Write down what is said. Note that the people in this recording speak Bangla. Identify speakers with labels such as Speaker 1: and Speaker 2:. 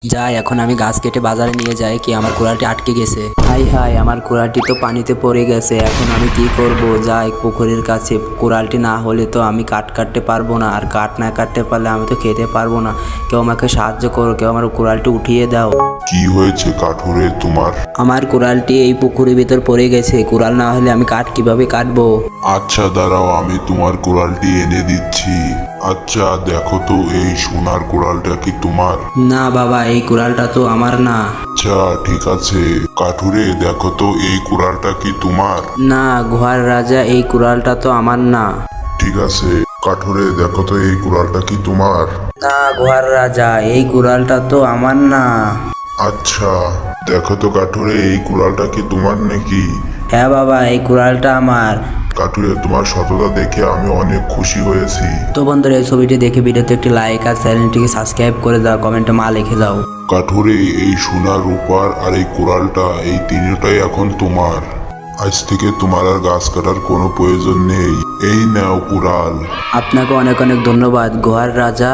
Speaker 1: যাই এখন আমি গাছ কেটে বাজারে নিয়ে যাই কি আমার কুড়ালটি আটকে গেছে। হাই হাই আমার কুড়ালটি তো পানিতে পড়ে গেছে, এখন আমি কি করব? যাই পুকুরের কাছে, কুড়ালটি না হলে তো আমি কাঠ কাটতে পারবো না, আর কাঠ না কাটতে পারলে আমি তো খেতে পারবো না। কেউ আমাকে সাহায্য করো, কেউ আমার কুড়ালটি উঠিয়ে দাও।
Speaker 2: কি হয়েছে কাঠুরে তোমার?
Speaker 1: আমার কুড়ালটি এই পুকুরের ভিতর পড়ে গেছে, কুড়াল না হলে আমি কাঠ কিভাবে কাটবো?
Speaker 2: আচ্ছা দাঁড়াও, আমি তোমার কুড়ালটি এনে দিচ্ছি। আচ্ছা দেখো তো, এই সোনার কুড়ালটা কি তোমার?
Speaker 1: না বাবা, এই কুড়ালটা তো আমার না।
Speaker 2: আচ্ছা ঠিক আছে, কাঠুরে দেখো তো, এই কুড়ালটা কি তোমার?
Speaker 1: না গুহার রাজা, এই কুড়ালটা তো আমার না।
Speaker 2: ঠিক আছে কাঠুরে দেখো তো, এই কুড়ালটা কি তোমার?
Speaker 1: না গুহার রাজা, এই কুড়ালটা তো আমার না।
Speaker 2: আচ্ছা দেখো তো কাঠুরে, এই কুড়ালটা কি তোমার নাকি?
Speaker 1: হ্যাঁ বাবা, এই কুড়ালটা আমার।
Speaker 2: কাঠুরে তোমার সততা দেখে আমি অনেক খুশি হয়েছি।
Speaker 1: তো বন্ধুরা, এই ছবিটি দেখে ভিডিওতে একটি লাইক আর চ্যানেলটিকে সাবস্ক্রাইব করে দাও, কমেন্টে মা লিখে দাও।
Speaker 2: কাঠুরে এই সোনার রূপার আর এই কুড়ালটা, এই তিনটাই এখন তোমার। আজ থেকে তোমার আর গাছ কাটার কোনো প্রয়োজন নেই। এই নাও কুড়াল।
Speaker 1: আপনাকে অনেক অনেক ধন্যবাদ গুহার রাজা।